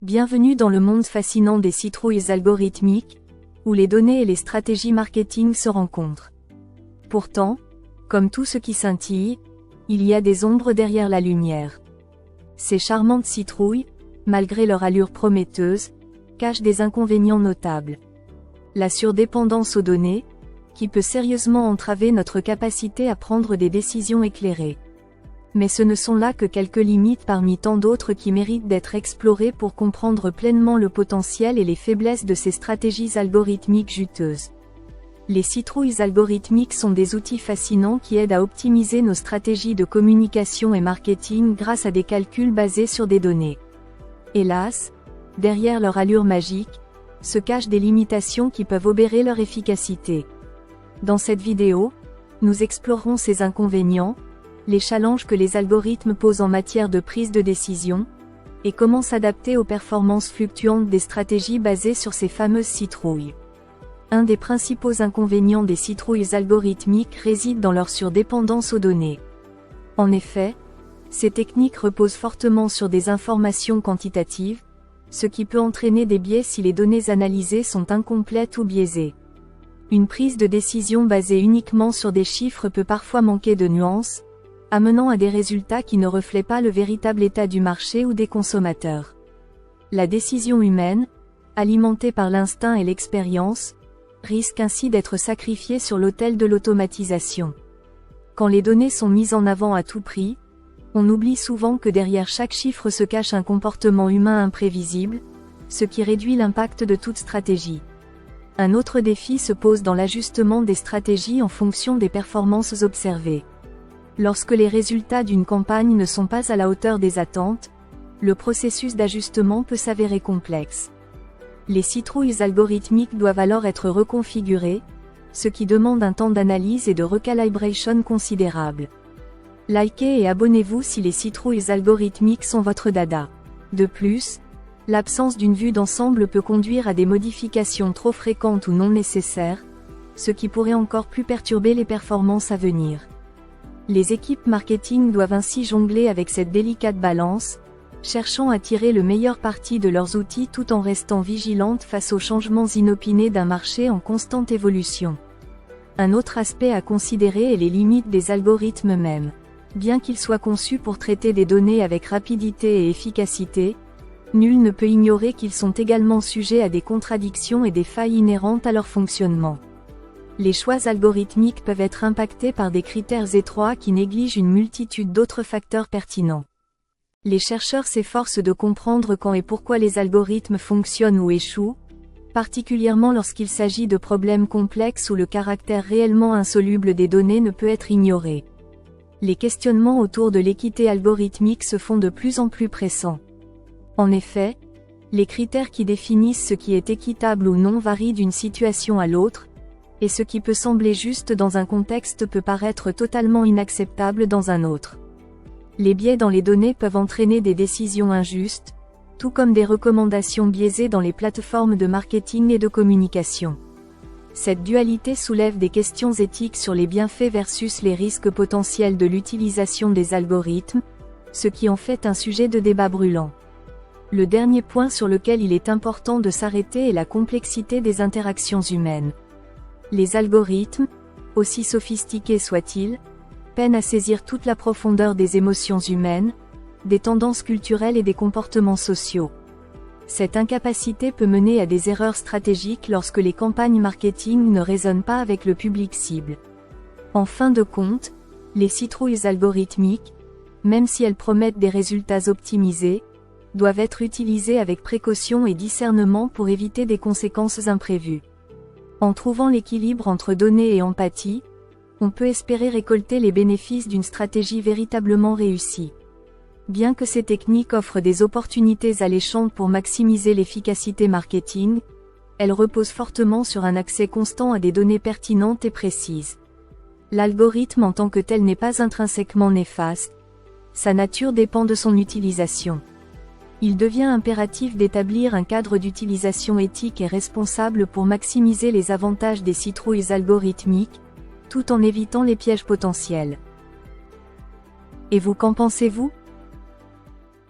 Bienvenue dans le monde fascinant des citrouilles algorithmiques, où les données et les stratégies marketing se rencontrent. Pourtant, comme tout ce qui scintille, il y a des ombres derrière la lumière. Ces charmantes citrouilles, malgré leur allure prometteuse, cachent des inconvénients notables. La surdépendance aux données, qui peut sérieusement entraver notre capacité à prendre des décisions éclairées. Mais ce ne sont là que quelques limites parmi tant d'autres qui méritent d'être explorées pour comprendre pleinement le potentiel et les faiblesses de ces stratégies algorithmiques juteuses. Les citrouilles algorithmiques sont des outils fascinants qui aident à optimiser nos stratégies de communication et marketing grâce à des calculs basés sur des données. Hélas, derrière leur allure magique, se cachent des limitations qui peuvent obérer leur efficacité. Dans cette vidéo, nous explorerons ces inconvénients, les challenges que les algorithmes posent en matière de prise de décision, et comment s'adapter aux performances fluctuantes des stratégies basées sur ces fameuses citrouilles. Un des principaux inconvénients des citrouilles algorithmiques réside dans leur surdépendance aux données. En effet, ces techniques reposent fortement sur des informations quantitatives, ce qui peut entraîner des biais si les données analysées sont incomplètes ou biaisées. Une prise de décision basée uniquement sur des chiffres peut parfois manquer de nuances, amenant à des résultats qui ne reflètent pas le véritable état du marché ou des consommateurs. La décision humaine, alimentée par l'instinct et l'expérience, risque ainsi d'être sacrifiée sur l'autel de l'automatisation. Quand les données sont mises en avant à tout prix, on oublie souvent que derrière chaque chiffre se cache un comportement humain imprévisible, ce qui réduit l'impact de toute stratégie. Un autre défi se pose dans l'ajustement des stratégies en fonction des performances observées. Lorsque les résultats d'une campagne ne sont pas à la hauteur des attentes, le processus d'ajustement peut s'avérer complexe. Les citrouilles algorithmiques doivent alors être reconfigurées, ce qui demande un temps d'analyse et de recalibration considérable. Likez et abonnez-vous si les citrouilles algorithmiques sont votre dada. De plus, l'absence d'une vue d'ensemble peut conduire à des modifications trop fréquentes ou non nécessaires, ce qui pourrait encore plus perturber les performances à venir. Les équipes marketing doivent ainsi jongler avec cette délicate balance, cherchant à tirer le meilleur parti de leurs outils tout en restant vigilantes face aux changements inopinés d'un marché en constante évolution. Un autre aspect à considérer est les limites des algorithmes eux-mêmes. Bien qu'ils soient conçus pour traiter des données avec rapidité et efficacité, nul ne peut ignorer qu'ils sont également sujets à des contradictions et des failles inhérentes à leur fonctionnement. Les choix algorithmiques peuvent être impactés par des critères étroits qui négligent une multitude d'autres facteurs pertinents. Les chercheurs s'efforcent de comprendre quand et pourquoi les algorithmes fonctionnent ou échouent, particulièrement lorsqu'il s'agit de problèmes complexes où le caractère réellement insoluble des données ne peut être ignoré. Les questionnements autour de l'équité algorithmique se font de plus en plus pressants. En effet, les critères qui définissent ce qui est équitable ou non varient d'une situation à l'autre, et ce qui peut sembler juste dans un contexte peut paraître totalement inacceptable dans un autre. Les biais dans les données peuvent entraîner des décisions injustes, tout comme des recommandations biaisées dans les plateformes de marketing et de communication. Cette dualité soulève des questions éthiques sur les bienfaits versus les risques potentiels de l'utilisation des algorithmes, ce qui en fait un sujet de débat brûlant. Le dernier point sur lequel il est important de s'arrêter est la complexité des interactions humaines. Les algorithmes, aussi sophistiqués soient-ils, peinent à saisir toute la profondeur des émotions humaines, des tendances culturelles et des comportements sociaux. Cette incapacité peut mener à des erreurs stratégiques lorsque les campagnes marketing ne résonnent pas avec le public cible. En fin de compte, les citrouilles algorithmiques, même si elles promettent des résultats optimisés, doivent être utilisées avec précaution et discernement pour éviter des conséquences imprévues. En trouvant l'équilibre entre données et empathie, on peut espérer récolter les bénéfices d'une stratégie véritablement réussie. Bien que ces techniques offrent des opportunités alléchantes pour maximiser l'efficacité marketing, elles reposent fortement sur un accès constant à des données pertinentes et précises. L'algorithme en tant que tel n'est pas intrinsèquement néfaste, sa nature dépend de son utilisation. Il devient impératif d'établir un cadre d'utilisation éthique et responsable pour maximiser les avantages des citrouilles algorithmiques, tout en évitant les pièges potentiels. Et vous, qu'en pensez-vous ?